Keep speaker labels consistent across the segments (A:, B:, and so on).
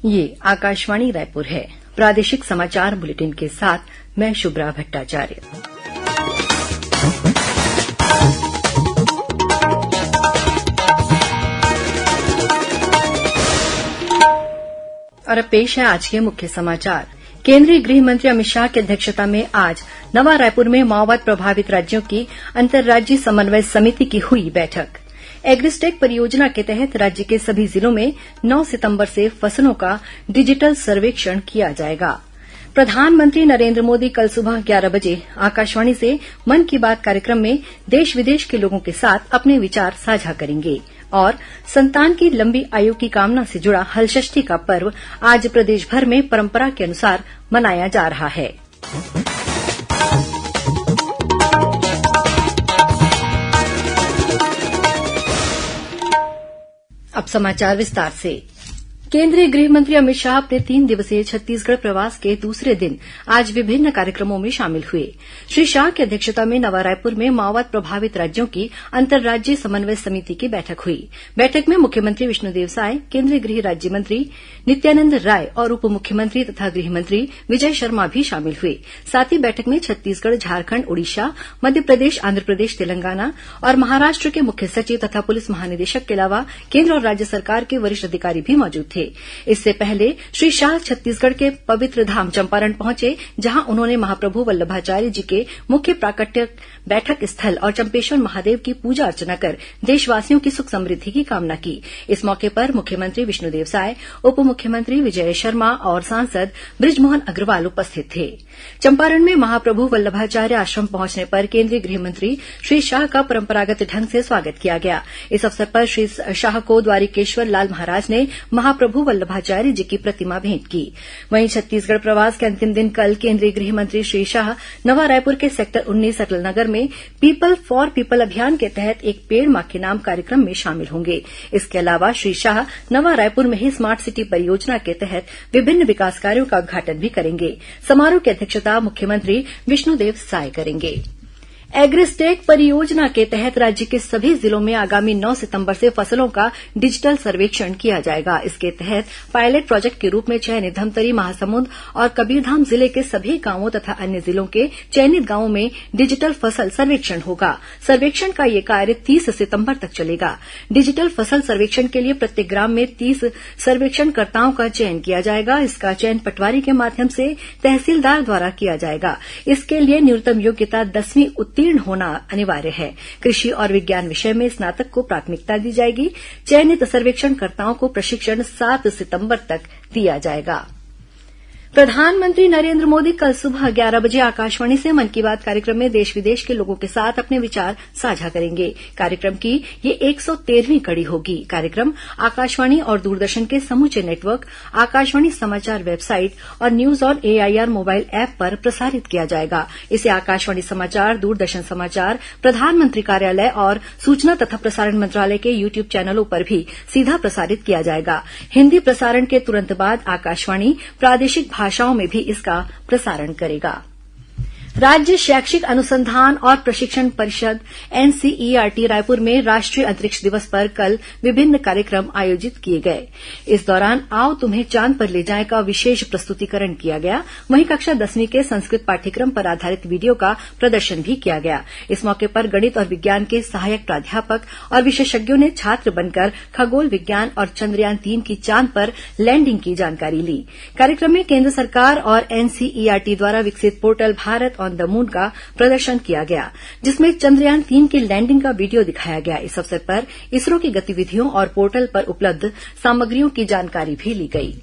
A: ये आकाशवाणी रायपुर है। प्रादेशिक समाचार बुलेटिन के साथ मैं शुभ्रा भट्टाचार्य। और अब पेश है आज के मुख्य समाचार। केंद्रीय गृह मंत्री अमित शाह की अध्यक्षता में आज नवा रायपुर में माओवाद प्रभावित राज्यों की अंतर्राज्यीय समन्वय समिति की हुई बैठक। एग्रीस्टेक परियोजना के तहत राज्य के सभी जिलों में 9 सितंबर से फसलों का डिजिटल सर्वेक्षण किया जाएगा। प्रधानमंत्री नरेंद्र मोदी कल सुबह 11 बजे आकाशवाणी से मन की बात कार्यक्रम में देश विदेश के लोगों के साथ अपने विचार साझा करेंगे। और संतान की लंबी आयु की कामना से जुड़ा हलषष्ठी का पर्व आज प्रदेश भर में परंपरा के अनुसार मनाया जा रहा है। अब समाचार विस्तार से। केंद्रीय गृह मंत्री अमित शाह अपने 3 दिवसीय छत्तीसगढ़ प्रवास के दूसरे दिन आज विभिन्न कार्यक्रमों में शामिल हुए। श्री शाह की अध्यक्षता में नवा रायपुर में माओवाद प्रभावित राज्यों की अंतर्राज्यीय समन्वय समिति की बैठक हुई। बैठक में मुख्यमंत्री विष्णुदेव साय, केंद्रीय गृह राज्य मंत्री नित्यानंद राय और उप मुख्यमंत्री तथा गृह मंत्री विजय शर्मा भी शामिल हुए। साथ ही बैठक में छत्तीसगढ़, झारखंड, ओडिशा, मध्यप्रदेश, आंध्रप्रदेश, तेलंगाना और महाराष्ट्र के मुख्य सचिव तथा पुलिस महानिदेशक के अलावा केंद्र और राज्य सरकार के वरिष्ठ अधिकारी भी मौजूद थे। इससे पहले श्री शाह छत्तीसगढ़ के पवित्र धाम चंपारण पहुंचे, जहां उन्होंने महाप्रभु वल्लभाचार्य जी के मुख्य प्राकट्य बैठक स्थल और चंपेश्वर महादेव की पूजा अर्चना कर देशवासियों की सुख समृद्धि की कामना की। इस मौके पर मुख्यमंत्री विष्णुदेव साय, उप मुख्यमंत्री विजय शर्मा और सांसद बृजमोहन अग्रवाल उपस्थित थे। चंपारण में महाप्रभु वल्लभाचार्य आश्रम पहुंचने पर केंद्रीय गृह मंत्री श्री शाह का परंपरागत ढंग से स्वागत किया गया। इस अवसर पर श्री शाह को द्वारिकेश्वर लाल महाराज ने महाप्रभु वल्लभाचार्य जी की प्रतिमा भेंट की। वहीं छत्तीसगढ़ प्रवास के अंतिम दिन कल केंद्रीय गृह मंत्री श्री शाह नवा रायपुर के सेक्टर 19 अटल नगर में पीपल फॉर पीपल अभियान के तहत एक पेड़ मां के नाम कार्यक्रम में शामिल होंगे। इसके अलावा श्री शाह नवा रायपुर में ही स्मार्ट सिटी परियोजना के तहत विभिन्न विकास कार्यों का उद्घाटन भी करेंगे। समारोह की अध्यक्षता मुख्यमंत्री विष्णुदेव साय करेंगे। एग्रीस्टेक परियोजना के तहत राज्य के सभी जिलों में आगामी 9 सितंबर से फसलों का डिजिटल सर्वेक्षण किया जाएगा। इसके तहत पायलट प्रोजेक्ट के रूप में चयनित धमतरी, महासमुंद और कबीरधाम जिले के सभी गांवों तथा अन्य जिलों के चयनित गांवों में डिजिटल फसल सर्वेक्षण होगा। सर्वेक्षण का यह कार्य 30 सितंबर तक चलेगा। डिजिटल फसल सर्वेक्षण के लिए प्रत्येक ग्राम में 30 सर्वेक्षणकर्ताओं का चयन किया जाएगा। इसका चयन पटवारी के माध्यम से तहसीलदार द्वारा किया जाएगा। इसके लिए न्यूनतम योग्यता 10वीं उत्तीर्ण होना अनिवार्य है। कृषि और विज्ञान विषय में स्नातक को प्राथमिकता दी जाएगी। चयनित सर्वेक्षणकर्ताओं को प्रशिक्षण 7 सितंबर तक दिया जाएगा। प्रधानमंत्री नरेंद्र मोदी कल सुबह 11 बजे आकाशवाणी से मन की बात कार्यक्रम में देश विदेश के लोगों के साथ अपने विचार साझा करेंगे। कार्यक्रम की ये 113वीं कड़ी होगी। कार्यक्रम आकाशवाणी और दूरदर्शन के समूचे नेटवर्क, आकाशवाणी समाचार वेबसाइट और news on AIR mobile app पर प्रसारित किया जाएगा। इसे आकाशवाणी समाचार, दूरदर्शन समाचार, प्रधानमंत्री कार्यालय और सूचना तथा प्रसारण मंत्रालय के यूट्यूब चैनलों पर भी सीधा प्रसारित किया जाएगा। हिन्दी प्रसारण के तुरंत बाद आकाशवाणी प्रादेशिक भाषाओं में भी इसका प्रसारण करेगा। राज्य शैक्षिक अनुसंधान और प्रशिक्षण परिषद एनसीईआरटी रायपुर में राष्ट्रीय अंतरिक्ष दिवस पर कल विभिन्न कार्यक्रम आयोजित किए गए। इस दौरान आओ तुम्हें चांद पर ले जाएं का विशेष प्रस्तुतिकरण किया गया। वहीं कक्षा 10वीं के संस्कृत पाठ्यक्रम पर आधारित वीडियो का प्रदर्शन भी किया गया। इस मौके पर गणित और विज्ञान के सहायक प्राध्यापक और विशेषज्ञों ने छात्र बनकर खगोल विज्ञान और चंद्रयान 3 की चांद पर लैंडिंग की जानकारी ली। कार्यक्रम में केंद्र सरकार और एनसीईआरटी द्वारा विकसित portal Bharat on the moon का प्रदर्शन किया गया, जिसमें चंद्रयान 3 की लैंडिंग का वीडियो दिखाया गया। इस अवसर पर इसरो की गतिविधियों और पोर्टल पर उपलब्ध सामग्रियों की जानकारी भी ली गई।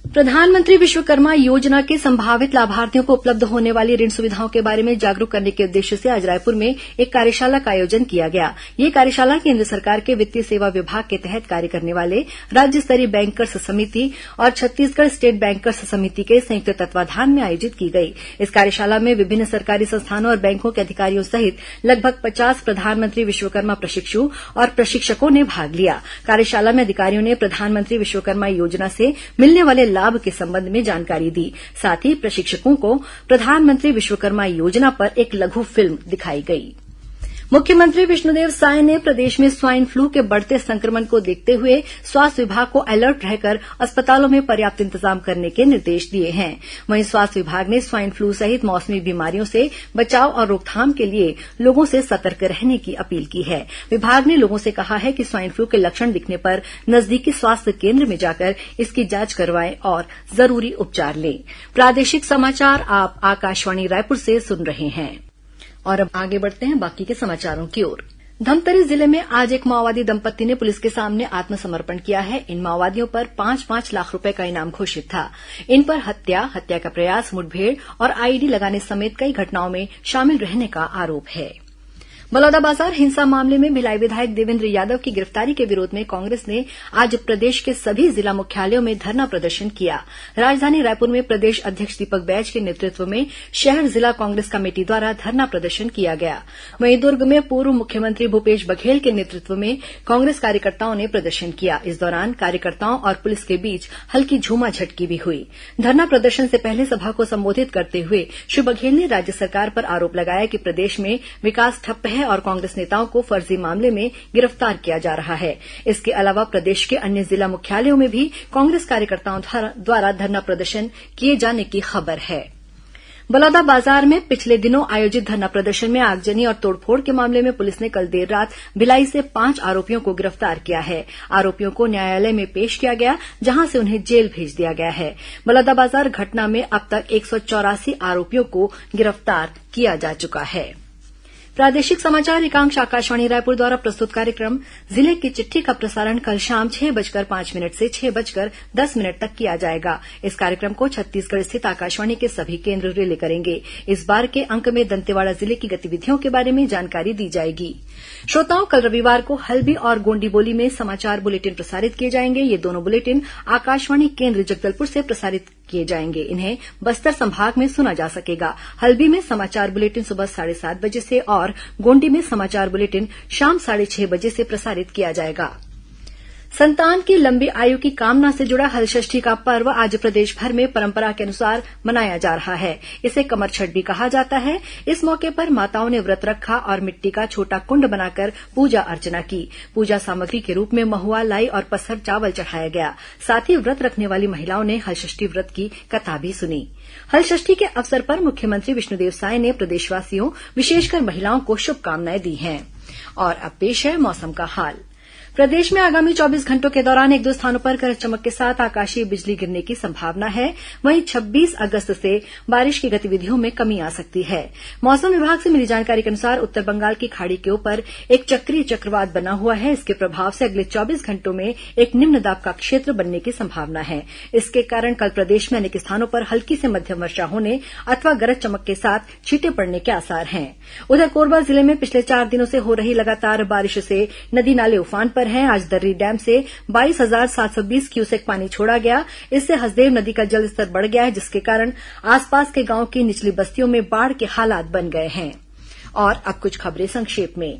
A: प्रधानमंत्री विश्वकर्मा योजना के संभावित लाभार्थियों को उपलब्ध होने वाली ऋण सुविधाओं के बारे में जागरूक करने के उद्देश्य से आज रायपुर में एक कार्यशाला का आयोजन किया गया। यह कार्यशाला केंद्र सरकार के वित्तीय सेवा विभाग के तहत कार्य करने वाले राज्य स्तरीय बैंकर्स समिति और छत्तीसगढ़ स्टेट बैंकर्स समिति के संयुक्त तत्वाधान में आयोजित की गई। इस कार्यशाला में विभिन्न सरकारी संस्थानों और बैंकों के अधिकारियों सहित लगभग 50 प्रधानमंत्री विश्वकर्मा प्रशिक्षु और प्रशिक्षकों ने भाग लिया। कार्यशाला में अधिकारियों ने प्रधानमंत्री विश्वकर्मा योजना से मिलने वाले लाभ के संबंध में जानकारी दी। साथ ही प्रशिक्षकों को प्रधानमंत्री विश्वकर्मा योजना पर एक लघु फिल्म दिखाई गई। मुख्यमंत्री विष्णुदेव साय ने प्रदेश में स्वाइन फ्लू के बढ़ते संक्रमण को देखते हुए स्वास्थ्य विभाग को अलर्ट रहकर अस्पतालों में पर्याप्त इंतजाम करने के निर्देश दिए हैं। वहीं स्वास्थ्य विभाग ने स्वाइन फ्लू सहित मौसमी बीमारियों से बचाव और रोकथाम के लिए लोगों से सतर्क रहने की अपील की है। विभाग ने लोगों से कहा है कि स्वाइन फ्लू के लक्षण दिखने पर नजदीकी स्वास्थ्य केन्द्र में जाकर इसकी जांच करवाएं और जरूरी उपचार लें। प्रादेशिक समाचार आप आकाशवाणी रायपुर से सुन रहे हैं। और अब आगे बढ़ते हैं बाकी के समाचारों की ओर। धमतरी जिले में आज एक माओवादी दंपत्ति ने पुलिस के सामने आत्मसमर्पण किया है। इन माओवादियों पर 5-5 लाख रुपए का इनाम घोषित था। इन पर हत्या का प्रयास, मुठभेड़ और आईईडी लगाने समेत कई घटनाओं में शामिल रहने का आरोप है। बलौदाबाजार हिंसा मामले में भिलाई विधायक देवेन्द्र यादव की गिरफ्तारी के विरोध में कांग्रेस ने आज प्रदेश के सभी जिला मुख्यालयों में धरना प्रदर्शन किया। राजधानी रायपुर में प्रदेश अध्यक्ष दीपक बैज के नेतृत्व में शहर जिला कांग्रेस कमेटी द्वारा धरना प्रदर्शन किया गया। वहीं दुर्ग में पूर्व मुख्यमंत्री भूपेश बघेल के नेतृत्व में कांग्रेस कार्यकर्ताओं ने प्रदर्शन किया। इस दौरान कार्यकर्ताओं और पुलिस के बीच हल्की झूमाझटकी भी हुई। धरना प्रदर्शन से पहले सभा को संबोधित करते हुए श्री बघेल ने राज्य सरकार पर आरोप लगाया कि प्रदेश में विकास ठप्प है और कांग्रेस नेताओं को फर्जी मामले में गिरफ्तार किया जा रहा है। इसके अलावा प्रदेश के अन्य जिला मुख्यालयों में भी कांग्रेस कार्यकर्ताओं द्वारा धरना प्रदर्शन किए जाने की खबर है। बलौदाबाजार में पिछले दिनों आयोजित धरना प्रदर्शन में आगजनी और तोड़फोड़ के मामले में पुलिस ने कल देर रात भिलाई से 5 आरोपियों को गिरफ्तार किया है। आरोपियों को न्यायालय में पेश किया गया, जहां से उन्हें जेल भेज दिया गया है। बलौदाबाजार घटना में अब तक 184 आरोपियों को गिरफ्तार किया जा चुका है। प्रादेशिक समाचार एकांश आकाशवाणी रायपुर द्वारा प्रस्तुत कार्यक्रम जिले की चिट्ठी का प्रसारण कल शाम 6:05 से 6:10 तक किया जाएगा। इस कार्यक्रम को छत्तीसगढ़ स्थित आकाशवाणी के सभी केन्द्र रिले करेंगे। इस बार के अंक में दंतेवाड़ा जिले की गतिविधियों के बारे में जानकारी दी जाएगी। श्रोताओं, कल रविवार को हल्बी और गोंडी बोली में समाचार बुलेटिन प्रसारित किए जाएंगे। ये दोनों बुलेटिन आकाशवाणी केन्द्र जगदलपुर से प्रसारित किए जाएंगे। इन्हें बस्तर संभाग में सुना जा सकेगा। हल्बी में समाचार बुलेटिन सुबह 7:30 बजे से और गोंडी में समाचार बुलेटिन शाम 6:30 बजे से प्रसारित किया जाएगा। संतान की लंबी आयु की कामना से जुड़ा हलषष्ठी का पर्व आज प्रदेश भर में परंपरा के अनुसार मनाया जा रहा है। इसे कमर छठ भी कहा जाता है। इस मौके पर माताओं ने व्रत रखा और मिट्टी का छोटा कुंड बनाकर पूजा अर्चना की। पूजा सामग्री के रूप में महुआ, लाई और पसहर चावल चढ़ाया गया। साथ ही व्रत रखने वाली महिलाओं ने हलषष्ठी व्रत की कथा भी सुनी। हलषष्ठी के अवसर पर मुख्यमंत्री विष्णुदेव साय ने प्रदेशवासियों, विशेषकर महिलाओं को शुभकामनाएं दी हैं। और अब पेश है मौसम का हाल। प्रदेश में आगामी 24 घंटों के दौरान 1-2 स्थानों पर गरज चमक के साथ आकाशीय बिजली गिरने की संभावना है। वहीं 26 अगस्त से बारिश की गतिविधियों में कमी आ सकती है। मौसम विभाग से मिली जानकारी के अनुसार उत्तर बंगाल की खाड़ी के ऊपर एक चक्रीय चक्रवात बना हुआ है। इसके प्रभाव से अगले 24 घंटों में एक निम्न दाब का क्षेत्र बनने की संभावना है। इसके कारण कल प्रदेश में अनेक स्थानों पर हल्की से मध्यम वर्षा होने अथवा गरज चमक के साथ छींटे पड़ने के आसार हैं। उधर कोरबा जिले में पिछले 4 दिनों से हो रही लगातार बारिश से नदी नाले उफान पर हैं। आज दर्री डैम से 22,720 क्यूसेक पानी छोड़ा गया। इससे हसदेव नदी का जलस्तर बढ़ गया है, जिसके कारण आसपास के गांव की निचली बस्तियों में बाढ़ के हालात बन गए हैं। और अब कुछ खबरें संक्षेप में।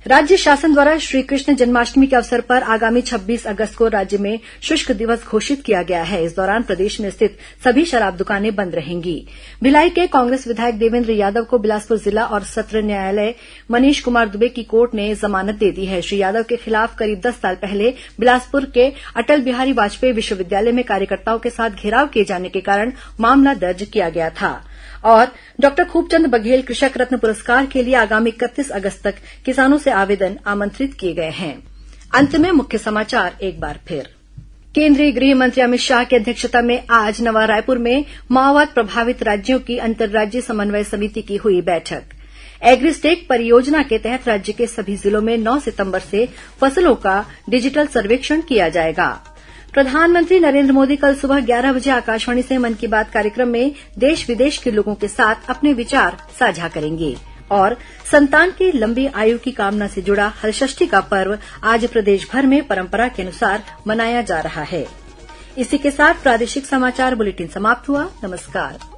A: राज्य शासन द्वारा श्रीकृष्ण जन्माष्टमी के अवसर पर आगामी 26 अगस्त को राज्य में शुष्क दिवस घोषित किया गया है। इस दौरान प्रदेश में स्थित सभी शराब दुकानें बंद रहेंगी। भिलाई के कांग्रेस विधायक देवेन्द्र यादव को बिलासपुर जिला और सत्र न्यायालय मनीष कुमार दुबे की कोर्ट ने जमानत दे दी है। श्री यादव के खिलाफ करीब 10 साल पहले बिलासपुर के अटल बिहारी वाजपेयी विश्वविद्यालय में कार्यकर्ताओं के साथ घेराव किए जाने के कारण मामला दर्ज किया गया था। और डॉक्टर खूबचंद बघेल कृषक रत्न पुरस्कार के लिए आगामी 31 अगस्त तक किसानों से आवेदन आमंत्रित किए गए हैं। अंत में मुख्य समाचार एक बार फिर। केंद्रीय गृह मंत्री अमित शाह की अध्यक्षता में आज नवा रायपुर में माओवाद प्रभावित राज्यों की अंतर्राज्यीय समन्वय समिति की हुई बैठक। एग्रीस्टेक परियोजना के तहत राज्य के सभी जिलों में 9 सितंबर से फसलों का डिजिटल सर्वेक्षण किया जाएगा। प्रधानमंत्री नरेंद्र मोदी कल सुबह 11 बजे आकाशवाणी से मन की बात कार्यक्रम में देश विदेश के लोगों के साथ अपने विचार साझा करेंगे। और संतान की लंबी आयु की कामना से जुड़ा हलषष्ठी का पर्व आज प्रदेश भर में परंपरा के अनुसार मनाया जा रहा है। इसी के साथ प्रादेशिक समाचार बुलेटिन समाप्त हुआ। नमस्कार।